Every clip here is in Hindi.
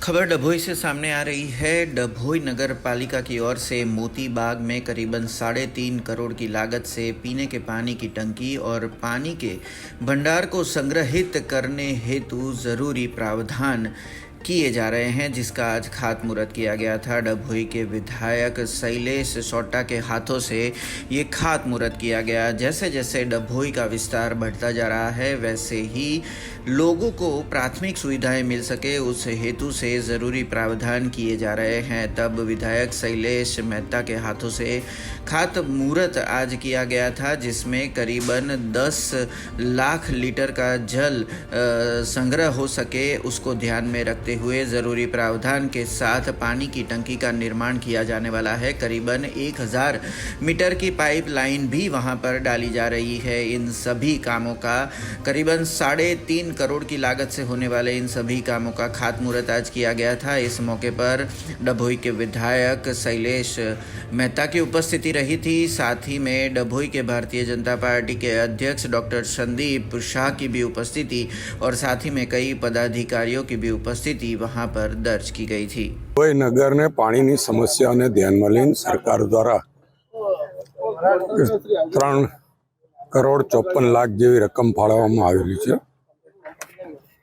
खबर डभोई से सामने आ रही है। डभोई नगर पालिका की ओर से मोती बाग में करीबन 3.5 करोड़ की लागत से पीने के पानी की टंकी और पानी के भंडार को संग्रहित करने हेतु जरूरी प्रावधान किए जा रहे हैं, जिसका आज खातमुहूर्त किया गया था। डभोई के विधायक शैलेश सोटा के हाथों से ये खातमुहूर्त किया गया। जैसे जैसे डभोई का विस्तार बढ़ता जा रहा है, वैसे ही लोगों को प्राथमिक सुविधाएं मिल सके, उस हेतु से ज़रूरी प्रावधान किए जा रहे हैं। तब विधायक शैलेश मेहता के हाथों से खातमुहूर्त आज किया गया था, जिसमें करीबन 10 लाख लीटर का जल संग्रह हो सके, उसको ध्यान में रखते हुए ज़रूरी प्रावधान के साथ पानी की टंकी का निर्माण किया जाने वाला है। करीबन 1000 मीटर की पाइपलाइन भी वहां पर डाली जा रही है। इन सभी कामों का करीबन 3.5 करोड़ की लागत से होने वाले इन सभी कामों का खातमुहूर्त आज किया गया था। इस मौके पर डभोई के विधायक शैलेश मेहता की उपस्थिति रही थी। साथ ही में डभोई के भारतीय जनता पार्टी के अध्यक्ष डॉक्टर संदीप शाह की भी उपस्थिति और साथ ही में कई पदाधिकारियों की भी उपस्थिति वहां पर दर्ज की गई थी। डभोई नगर ने पानी की समस्या ने ध्यान में लઈને सरकार द्वारा 3,54,00,000 જેવી રકમ ફાળવવામાં આવેલી છે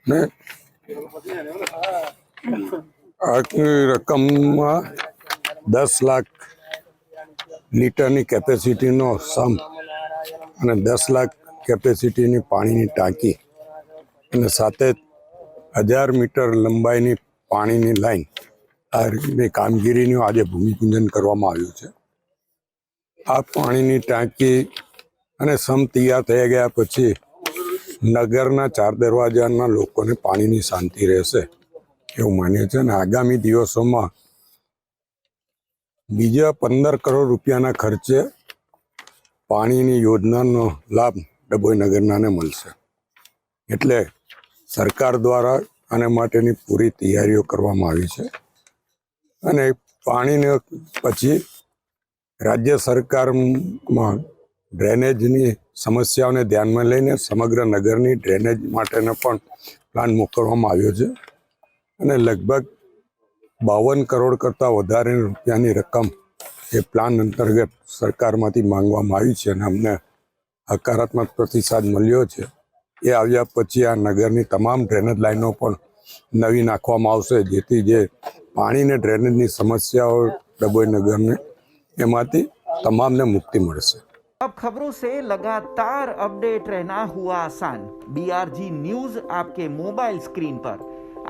ને આ રકમમાં 10 લાખ લીટરની કેપેસિટીનો સમ અને 10 લાખ કેપેસિટીની પાણીની ટાંકી અને સાથે 1000 મીટર લંબાઈની પાણીની લાઈન આ કામગીરીનું આજે ભૂમિપૂજન કરવામાં આવ્યું છે। આ પાણીની ટાંકી અને સમ તૈયાર થઈ ગયા પછી નગરના 4 દરવાજાના લોકોને પાણીની શાંતિ રહેશે એવું માનીએ છીએ અને આગામી દિવસોમાં બીજા 15 કરોડ રૂપિયાના ખર્ચે પાણીની યોજનાનો લાભ ડભોઈ નગરનાને મળશે। એટલે સરકાર દ્વારા આને માટેની પૂરી તૈયારીઓ કરવામાં આવી છે અને પાણીને પછી રાજ્ય સરકારમાં ડ્રેનેજની સમસ્યાઓને ધ્યાનમાં લઈને સમગ્ર નગરની ડ્રેનેજ માટેનો પણ પ્લાન મોકલવામાં આવ્યો છે અને લગભગ 52 કરોડ કરતાં વધારે રૂપિયાની રકમ એ પ્લાન અંતર્ગત સરકારમાંથી માંગવામાં આવી છે અને અમને હકારાત્મક પ્રતિસાદ મળ્યો છે। એ આવ્યા પછી આ નગરની તમામ ડ્રેનેજ લાઈનો પણ નવી નાખવામાં આવશે, જેથી જે પાણી ને ડ્રેનેજની સમસ્યાઓ ડભોઈ નગરને એમાંથી તમામને મુક્તિ મળશે। अब खबरों से लगातार अपडेट रहना हुआ आसान। बीआरजी न्यूज आपके मोबाइल स्क्रीन पर।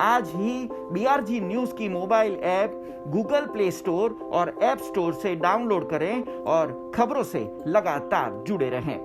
आज ही बीआरजी न्यूज की mobile app Google play store और ऐप स्टोर से डाउनलोड करें और खबरों से लगातार जुड़े रहें।